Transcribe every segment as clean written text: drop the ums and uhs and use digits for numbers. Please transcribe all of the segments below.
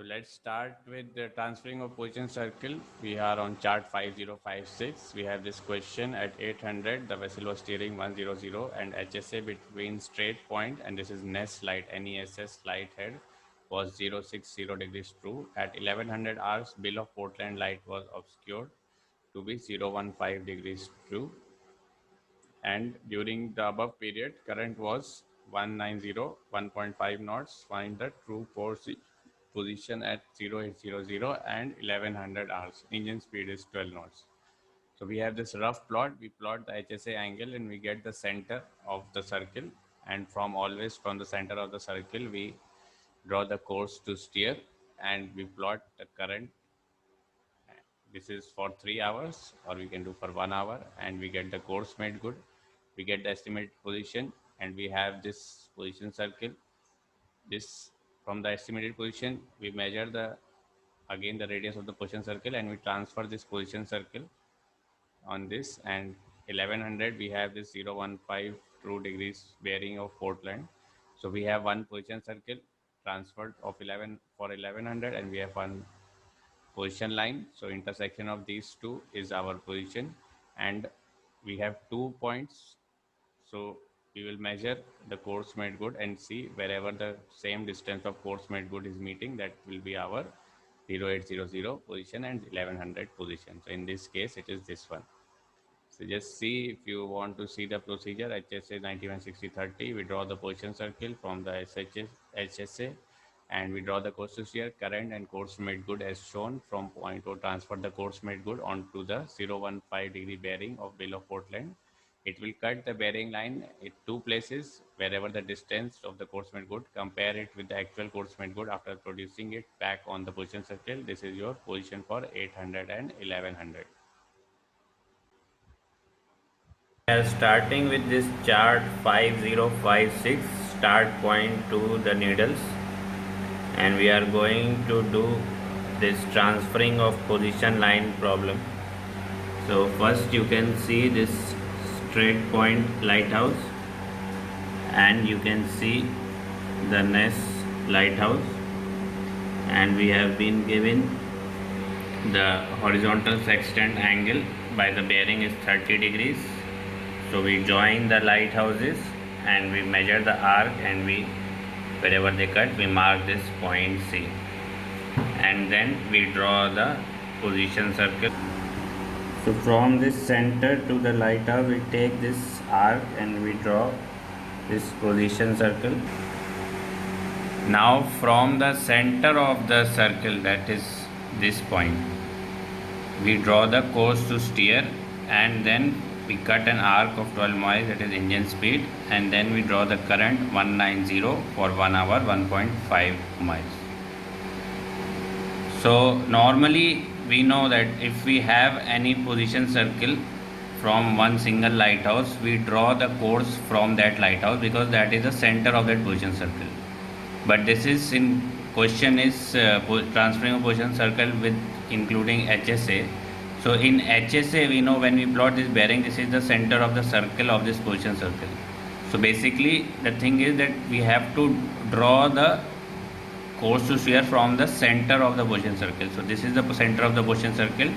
So let's start with the transferring of position circle. We are on chart 5056. We have this question at 800. The vessel was steering 100 and HSA between straight point, and this is NES light, NESS light head was 060 degrees true. At 1100 hours, bill of Portland light was obscured to be 015 degrees true. And during the above period, current was 190, 1.5 knots. Find the true course position at 0800 and 1100 hours. Engine speed is 12 knots. So we have this rough plot. We plot the HSA angle and we get the center of the circle. And from the center of the circle, we draw the course to steer and we plot the current. This is for 3 hours, or we can do for 1 hour, and we get the course made good. We get the estimated position, and we have this position circle. This, from the estimated position, we measure the radius of the position circle, and we transfer this position circle on this. And 1100, we have this 015 true degrees bearing of Portland. So we have one position circle transferred of 1100, and we have one position line. So intersection of these two is our position, and we have 2 points. So we will measure the course made good and see wherever the same distance of course made good is meeting, that will be our 0800 position and 1100 position. So in this case, it is this one. So just see, if you want to see the procedure, HSA 916030, we draw the position circle from the HSA, and we draw the course to steer, current and course made good as shown. From point O, transfer the course made good onto the 015 degree bearing of bill of Portland. It will cut the bearing line in two places wherever the distance of the course made good. Compare it with the actual course made good after producing it back on the position circle. This is your position for 800 and 1100. We are starting with this chart 5056, start point to the needles, and we are going to do this transferring of position line problem. So first you can see this straight point lighthouse, and you can see the NES lighthouse, and we have been given the horizontal sextant angle by the bearing is 30 degrees. So we join the lighthouses and we measure the arc, and we, wherever they cut, we mark this point C, and then we draw the position circle. So from this center to the lighthouse, we take this arc and we draw this position circle. Now from the center of the circle, that is this point, we draw the course to steer, and then we cut an arc of 12 miles, that is engine speed, and then we draw the current 190 for 1 hour, 1.5 miles. So normally we know that if we have any position circle from one single lighthouse, we draw the course from that lighthouse because that is the center of that position circle. But this is in question is transferring a position circle with including HSA. So in HSA, we know when we plot this bearing, this is the center of the circle of this position circle. So basically the thing is that we have to draw the course to steer from the center of the position circle. So this is the center of the position circle.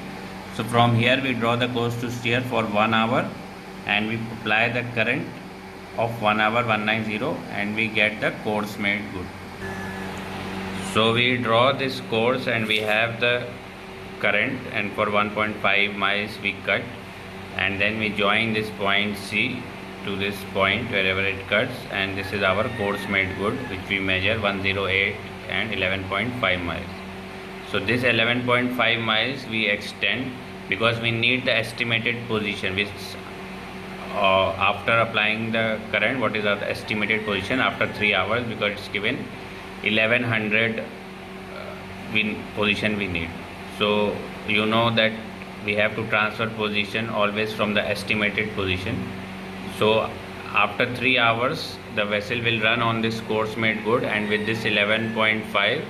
So from here we draw the course to steer for 1 hour, and we apply the current of 1 hour 190, and we get the course made good. So we draw this course and we have the current, and for 1.5 miles we cut, and then we join this point C to this point wherever it cuts, and this is our course made good, which we measure 108 and 11.5 miles. So this 11.5 miles we extend because we need the estimated position, which after applying the current, what is our estimated position after 3 hours, because it's given 1100 position we need. So you know that we have to transfer position always from the estimated position. So after 3 hours the vessel will run on this course made good, and with this 11.5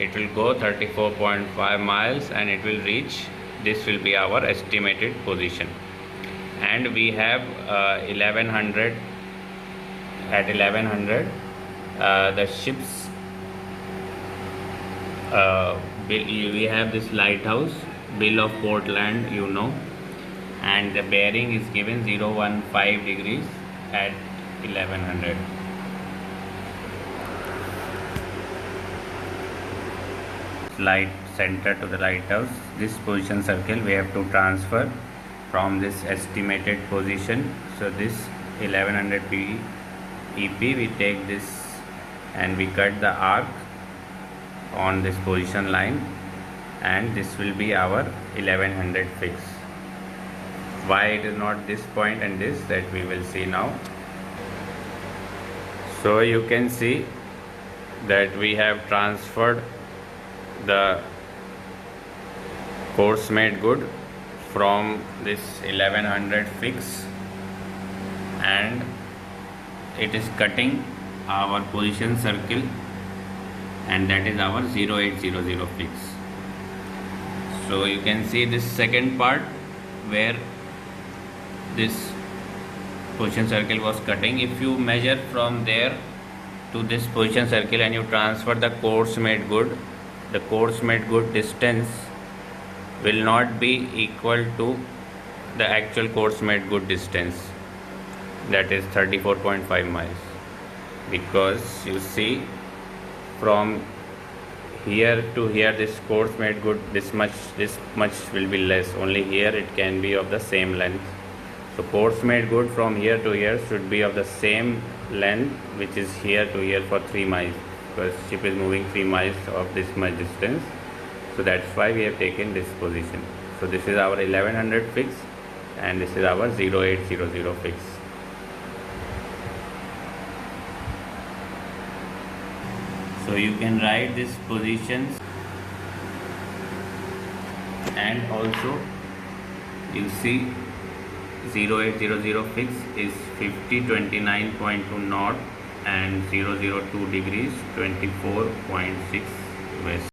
it will go 34.5 miles and it will reach, this will be our estimated position. And we have 1100, at 1100 the ship's we have this lighthouse, Bill of Portland, and the bearing is given 015 degrees at 1100. Light center to the lighthouse. This position circle we have to transfer from this estimated position. So this 1100 EP, we take this and we cut the arc on this position line, and this will be our 1100 fix. Why it is not this point and this, that we will see now. So you can see that we have transferred the course made good from this 1100 fix, and it is cutting our position circle, and that is our 0800 fix. So you can see this second part where this position circle was cutting. If you measure from there to this position circle and you transfer the course made good, the course made good distance will not be equal to the actual course made good distance, that is 34.5 miles, because you see from here to here this course made good, this much will be less. Only here it can be of the same length. So course made good from here to here should be of the same length, which is here to here for 3 miles, because ship is moving 3 miles of this much distance. So that's why we have taken this position. So this is our 1100 fix, and this is our 0800 fix. So you can write these positions, and also you see 0800 fix is 5029.2 north and 002 degrees 24.6 west.